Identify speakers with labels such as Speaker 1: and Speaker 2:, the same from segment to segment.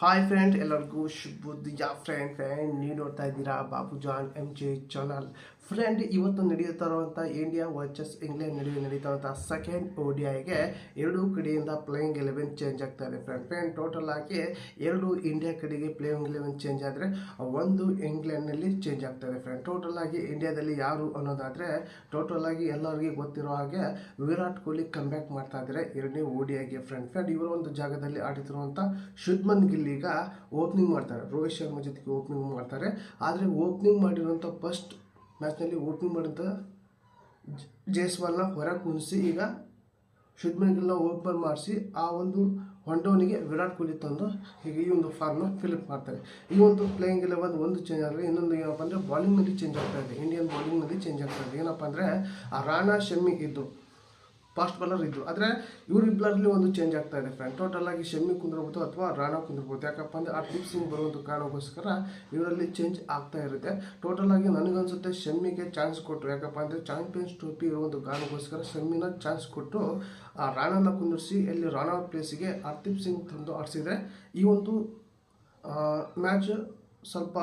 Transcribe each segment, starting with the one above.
Speaker 1: Hi friend, ಎಲ್ಲರಿಗೂ ಶುಭೋದಯ friend ನೀವು ನೋಡ್ತಾ ಇದ್ದೀರಾ Babu Jaan MJ channel. Friend, ಇವತ್ತು ನಡೆಯುತ್ತಾ ಇರುವಂಥ ಇಂಡಿಯಾ ವರ್ಸಸ್ ಇಂಗ್ಲೆಂಡ್ ನಡುವೆ ನಡೀತಾ ಸೆಕೆಂಡ್ ODIಗೆ ಎರಡೂ ಕಡೆಯಿಂದ ಪ್ಲೇಯಿಂಗ್ 11 ಚೇಂಜ್ ಆಗ್ತಾ ಇದೆ ಫ್ರೆಂಡ್. ಟೋಟಲ್ ಆಗಿ ಎರಡು ಇಂಡಿಯಾ ಕಡೆಗೆ ಪ್ಲೇಯಿಂಗ್ 11 ಚೇಂಜ್ ಆದರೆ ಒಂದು ಇಂಗ್ಲೆಂಡ್ನಲ್ಲಿ ಚೇಂಜ್ ಆಗ್ತಾ ಇದೆ ಫ್ರೆಂಡ್. ಟೋಟಲ್ ಆಗಿ ಇಂಡಿಯಾದಲ್ಲಿ ಯಾರು ಅನ್ನೋದಾದರೆ ಟೋಟಲ್ ಆಗಿ ಎಲ್ಲರಿಗೂ ಗೊತ್ತಿರೋ ಹಾಗೆ ವಿರಾಟ್ ಕೊಹ್ಲಿ ಕಮ್ಬ್ಯಾಕ್ ಮಾಡ್ತಾ ಇದ್ದಾರೆ ಎರಡನೇ ODIಗೆ ಫ್ರೆಂಡ್. ಇವರ ಒಂದು ಜಾಗದಲ್ಲಿ ಆಡುತ್ತಿರುವಂಥ ಶುಭ್ಮನ್ ಗಿಲ್ ಈಗ ಓಪನಿಂಗ್ ಮಾಡ್ತಾರೆ. ರೋಹಿತ್ ಶರ್ಮಾ ಜೊತೆಗೆ ಓಪನಿಂಗ್ ಮಾಡ್ತಾರೆ. ಆದರೆ ಓಪನಿಂಗ್ ಮಾಡಿರುವಂಥ ಫಸ್ಟ್ ಮ್ಯಾಚ್ನಲ್ಲಿ ಓಪನಿಂಗ್ ಮಾಡಿದಂಥ ಜೈಸ್ವಾಲ್ನ ಹೊರಗೆ ಕುಣಿಸಿ ಈಗ ಶುಭ್ಮನ್ ಗಿಲ್ನ ಓಪನ್ ಮಾಡಿಸಿ ಆ ಒಂದು ಹೊಂಡೋನಿಗೆ ವಿರಾಟ್ ಕೊಹ್ಲಿ ತಂದು ಈಗ ಈ ಒಂದು ಫಾರ್ಮ್ನ ಫಿಲಪ್ ಮಾಡ್ತಾರೆ. ಈ ಒಂದು ಪ್ಲೇಯಿಂಗ್ 11 ಒಂದು ಚೇಂಜ್ ಆದರೆ ಇನ್ನೊಂದು ಏನಪ್ಪ ಅಂದರೆ ಬಾಲಿಂಗ್ನಲ್ಲಿ ಚೇಂಜ್ ಆಗ್ತಾ ಇದೆ. ಇಂಡಿಯನ್ ಬಾಲಿಂಗ್ನಲ್ಲಿ ಚೇಂಜ್ ಆಗ್ತಾ ಇದೆ. ಏನಪ್ಪ ಅಂದರೆ ಆ ರಾಣಾ ಶಮ್ಮಿ ಇದ್ದು ಫಾಸ್ಟ್ ಬಾಲರ್ ಇದ್ದು, ಆದರೆ ಇವರಿಬ್ಬರಲ್ಲಿ ಒಂದು ಚೇಂಜ್ ಆಗ್ತಾ ಇದೆ ಫ್ರೆಂಡ್. ಟೋಟಲ್ ಆಗಿ ಶಮ್ಮಿ ಕುಂದಿರ್ಬೋದು ಅಥವಾ ರಾಣಾ ಕುಂದಿರ್ಬೋದು. ಯಾಕಪ್ಪ ಅಂದರೆ ಹರ್ದೀಪ್ ಸಿಂಗ್ ಬರುವಂಥ ಕಾರಣಕ್ಕೋಸ್ಕರ ಇವರಲ್ಲಿ ಚೇಂಜ್ ಆಗ್ತಾ ಇರುತ್ತೆ. ಟೋಟಲ್ ಆಗಿ ನನಗನ್ಸುತ್ತೆ ಶಮ್ಮಿಗೆ ಚಾನ್ಸ್ ಕೊಟ್ಟರು. ಯಾಕಪ್ಪ ಅಂದರೆ ಚಾಂಪಿಯನ್ಸ್ ಟ್ರೋಫಿ ಇರೋ ಒಂದು ಕಾರಣಕ್ಕೋಸ್ಕರ ಶಮ್ಮಿನ ಚಾನ್ಸ್ ಕೊಟ್ಟು ಆ ರಾಣಾನ ಕುಂದಿರಿಸಿ ಇಲ್ಲಿ ರಾಣಾ ಪ್ಲೇಸಿಗೆ ಹರ್ದೀಪ್ ಸಿಂಗ್ ತಂದು ಆಡಿಸಿದರೆ ಈ ಒಂದು ಮ್ಯಾಚ್ ಸ್ವಲ್ಪ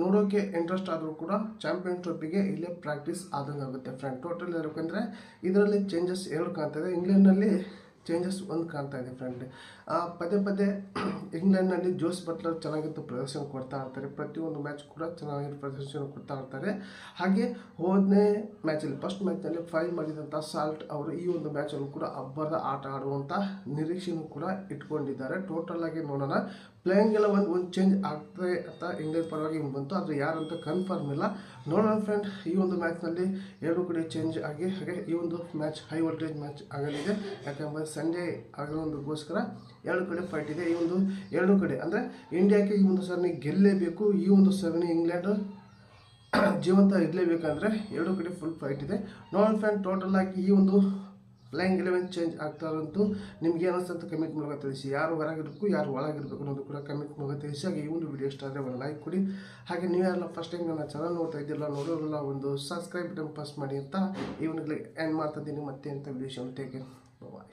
Speaker 1: ನೋಡೋಕ್ಕೆ ಇಂಟ್ರೆಸ್ಟ್ ಆದರೂ ಕೂಡ ಚಾಂಪಿಯನ್ ಟ್ರೋಫಿಗೆ ಇಲ್ಲೇ ಪ್ರಾಕ್ಟೀಸ್ ಆದಂಗೆ ಆಗುತ್ತೆ ಫ್ರೆಂಡ್. ಟೋಟಲ್ ಯಾಕಂದರೆ ಇದರಲ್ಲಿ ಚೇಂಜಸ್ ಎರಡು ಕಾಣ್ತಾ ಇದೆ, ಇಂಗ್ಲೆಂಡ್ನಲ್ಲಿ ಚೇಂಜಸ್ ಒಂದು ಕಾಣ್ತಾ ಇದೆ ಫ್ರೆಂಡ್. ಪದೇ ಪದೇ ಇಂಗ್ಲೆಂಡ್ನಲ್ಲಿ ಜೋಸ್ ಬಟ್ಲರ್ ಚೆನ್ನಾಗಿತ್ತು ಪ್ರದರ್ಶನ ಕೊಡ್ತಾ ಇರ್ತಾರೆ. ಪ್ರತಿಯೊಂದು ಮ್ಯಾಚ್ ಕೂಡ ಚೆನ್ನಾಗಿರೋ ಪ್ರದರ್ಶನ ಕೊಡ್ತಾ ಇರ್ತಾರೆ. ಹಾಗೆ ಹೋದನೇ ಮ್ಯಾಚಲ್ಲಿ ಫಸ್ಟ್ ಮ್ಯಾಚ್ನಲ್ಲಿ ಫೈಲ್ ಮಾಡಿದಂಥ ಸಾಲ್ಟ್ ಅವರು ಈ ಒಂದು ಮ್ಯಾಚಲ್ಲೂ ಕೂಡ ಅಬ್ಬರದ ಆಟ ಆಡುವಂಥ ನಿರೀಕ್ಷೆಯೂ ಕೂಡ ಇಟ್ಕೊಂಡಿದ್ದಾರೆ. ಟೋಟಲ್ ಆಗಿ ನೋಡೋಣ, ಪ್ಲೇಯಿಂಗ್ ಎಲ್ಲ ಒಂದು ಚೇಂಜ್ ಆಗ್ತದೆ ಅಂತ ಇಂಗ್ಲೆಂಡ್ ಪರವಾಗಿ ಬಂತು, ಆದರೆ ಯಾರಂತ ಕನ್ಫರ್ಮ್ ಇಲ್ಲ. ನೋಡೋಣ ಫ್ರೆಂಡ್, ಈ ಒಂದು ಮ್ಯಾಚ್ನಲ್ಲಿ ಎರಡು ಕಡೆ ಚೇಂಜ್ ಆಗಿ ಹಾಗೆ ಈ ಒಂದು ಮ್ಯಾಚ್ ಹೈ ವೋಲ್ಟೇಜ್ ಮ್ಯಾಚ್ ಆಗಲಿದೆ. ಯಾಕಂದರೆ ಸಂಡೇ ಆಗೋದಕ್ಕೋಸ್ಕರ ಎರಡು ಕಡೆ ಫೈಟ್ ಇದೆ. ಈ ಒಂದು ಎರಡು ಕಡೆ ಅಂದರೆ ಇಂಡಿಯಾಕ್ಕೆ ಈ ಒಂದು ಸರಣಿ ಗೆಲ್ಲಲೇಬೇಕು, ಈ ಒಂದು ಸರಣಿ ಇಂಗ್ಲೆಂಡ್ ಜೀವಂತ ಇರಲೇಬೇಕಂದ್ರೆ ಎರಡು ಕಡೆ ಫುಲ್ ಫೈಟ್ ಇದೆ. ನೋಡೋಣ ಫ್ರೆಂಡ್, ಟೋಟಲ್ ಆಗಿ ಈ ಒಂದು ಪ್ಲೇಯಿಂಗ್ 11 ಚೇಂಜ್ ಆಗ್ತಾ ಇರೋಂತೂ ನಿಮ್ಗೆ ಏನಿಸ್ತಂತ ಕಮೆಂಟ್ ಮೂಲಕ ತಿಳಿಸಿ. ಯಾರು ಹೊರಗಿರಬೇಕು ಯಾರು ಒಳಗಿರಬೇಕು ಅನ್ನೋದು ಕೂಡ ಕಮೆಂಟ್ ಮೂಲಕ ತಿಳಿಸಿ. ಹಾಗೆ ಈ ಒಂದು ವಿಡಿಯೋ ಇಷ್ಟ ಆದರೆ ಒಂದು ಲೈಕ್ ಕೊಡಿ. ಹಾಗೆ ನೀವು ಯಾರೆಲ್ಲ ಫಸ್ಟ್ ಟೈಮ್ ನನ್ನ ಚಾನಲ್ ನೋಡ್ತಾ ಇದ್ದಿಲ್ಲ ನೋಡೋರೆಲ್ಲ ಒಂದು ಸಬ್ಸ್ಕ್ರೈಬ್ ಬಟನ್ ಪ್ರೆಸ್ ಮಾಡಿ ಅಂತ ಈ ಒಂದು ಎಂಡ್ ಮಾಡ್ತಾ ಇದ್ದೀನಿ. ಮತ್ತೆ ಅಂತ ವಿಡಿಯೋ ಟೇಕ್ ಕೇರ್, ಬಾಯ್.